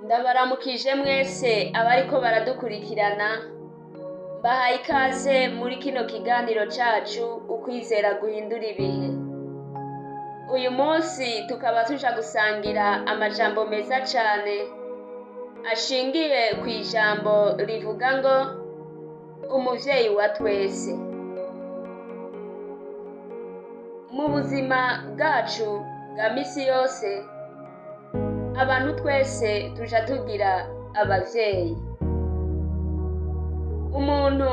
Ndabaramukije mwese abariko baradukurikirana, mbahaye ikaze muri kino kiganiro cacu ukwizera guhindura ibihe. Uyu munsi tukaba tuja gusangira amajambo meza cane ashingiye kw'ijambo rivuga ngo umuvyeyi wa twese. Mu buzima bwacu bwa misi yose abantu twese tuja tugira abavyeyi. Umuntu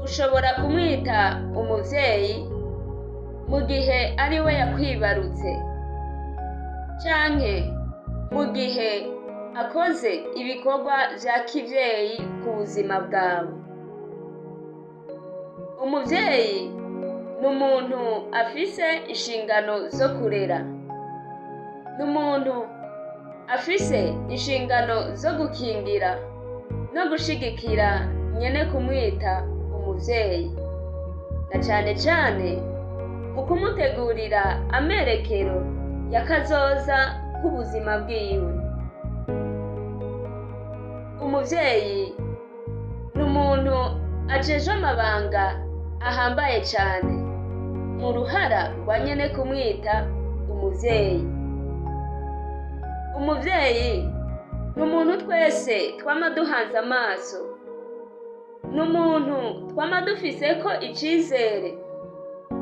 ushobora kumwita umuvyeyi mu gihe ari we yakwibarutse, canke mu gihe akoze ibikorwa vya kivyeyi ku buzima bwawe. Umuvyeyi ni umuntu afise inshingano zo kurera, ni umuntu afise inshingano zo gukingira no gushigikira nyene kumwita umuvyeyi, na cane cane mu kumutegurira amerekero y'akazoza k'ubuzima bwiwe. Umuvyeyi ni umuntu ajejwe amabanga ahambaye cane mu ruhara rwa nyene kumwita umuvyeyi. Umuvyeyi ni umuntu twese twama duhanze amaso, ni umuntu twama dufiseko icizere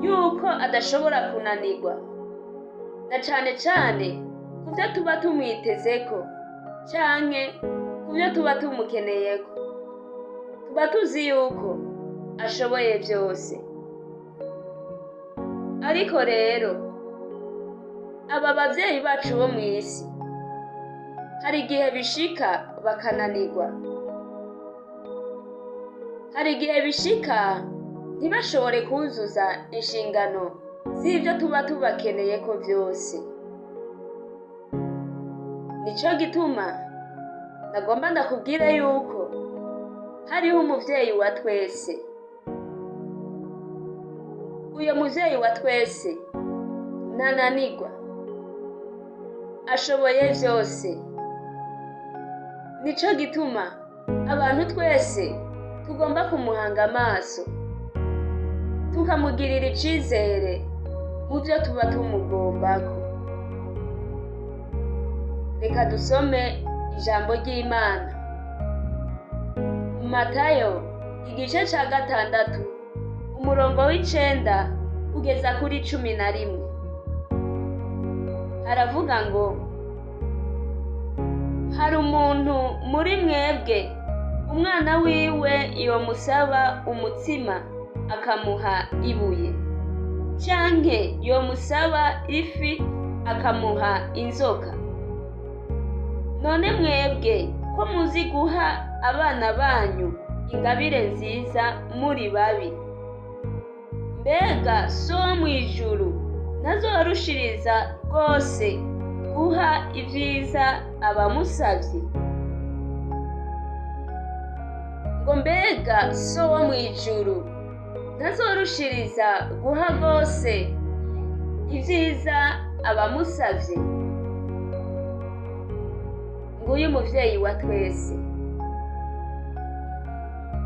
yuko adashobora kunanirwa, na cane cane kuvyo tuba tumwitezeko canke kuvyo tuba tumukeneyeko. Tuba tuzi yuko ashoboye vyose. Ariko rero aba bavyeyi bacu bo mw'isi hari igihe bishika bakananirwa, hari igihe bishika ntibashobore kuzuza inshingano z'ivyo tuba tubakeneyeko vyose. Nico gituma nagomba ndakubwire yuko hariho umuvyeyi wa twese. Uyo muvyeyi wa twese ntananirwa, ashoboye vyose. Nico gituma abantu twese tugomba kumuhanga amaso, tukamugirira icizere mu vyo tuba tumugombako. Reka dusome ijambo ry'Imana. Matayo igice ca 6 umurongo w'9 kugeza kuri 11. Haravuga ngo, hari umuntu muri mwebwe umwana wiwe yomusaba umutsima akamuha ibuye, canke yomusaba ifi akamuha inzoka? None mwebwe ko muzi guha abana banyu ingabire nziza muri babi, mbega so wo mw'ijuru ntazorushiriza rwose guha ivyiza abamusavye? Ngo mbega so wo mw'ijuru ntazorushiriza guha rwose ivyiza abamusavye? Nguyu umuvyeyi wa twese,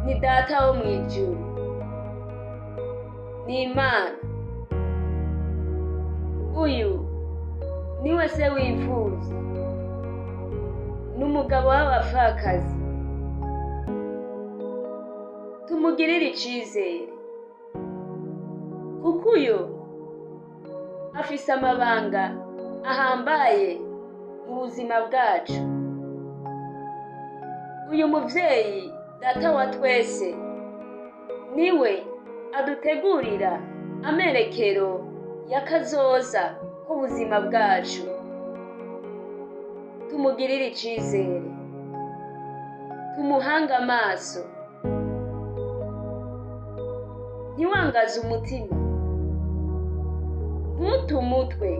ni Data wo mw'ijuru, ni Imana. Uyu niwe se w'imfuvyi, ni umugabo w'abapfakazi. Tumugirire icizere, kuko uyu afise amabanga ahambaye mu buzima bwacu. Uyu muvyeyi Data wa twese niwe adutegurira amerekero y'akazoza k'ubuzima bwacu. Tumugirire icizere, tumuhange amaso, ntiwangaze umutima, ntute umutwe,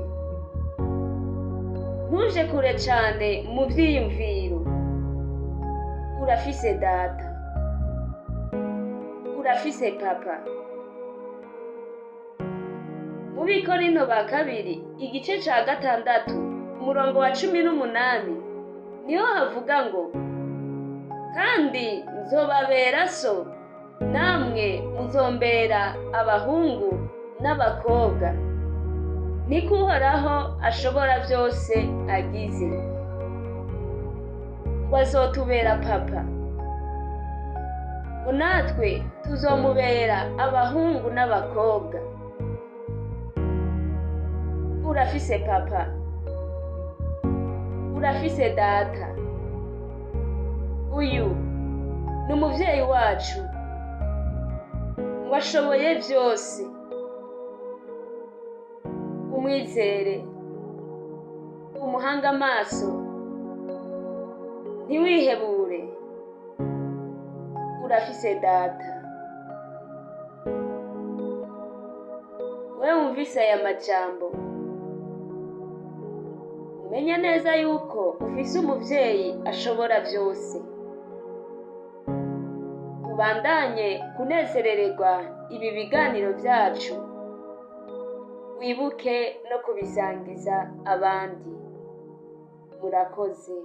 ntuje kure cane mu vyiyumviro. Urafise Data, urafise Papa. Mu Bikorinto ba kabiri igice ca 6 umurongo wa 18 niho havuga ngo kandi nzobabera so namwe muzombera abahungu n'abakobwa, niko Uhoraho ashobora byose agize. Ngo azotubera papa, ngo natwe tuzomubera abahungu n'abakobwa. Urafise papa, urafise data. Uyu ni umuvyeyi wacu, ngo ashoboye byose. Umwizere, umuhanga amaso, ntiwihebure. Urafise data. We wumvise aya majambo, umenye neza yuko ufise umuvyeyi ashobora byose. Ubandanye kunezerererwa ibi biganiro byacu, wibuke no kubisangiza abandi. Murakoze.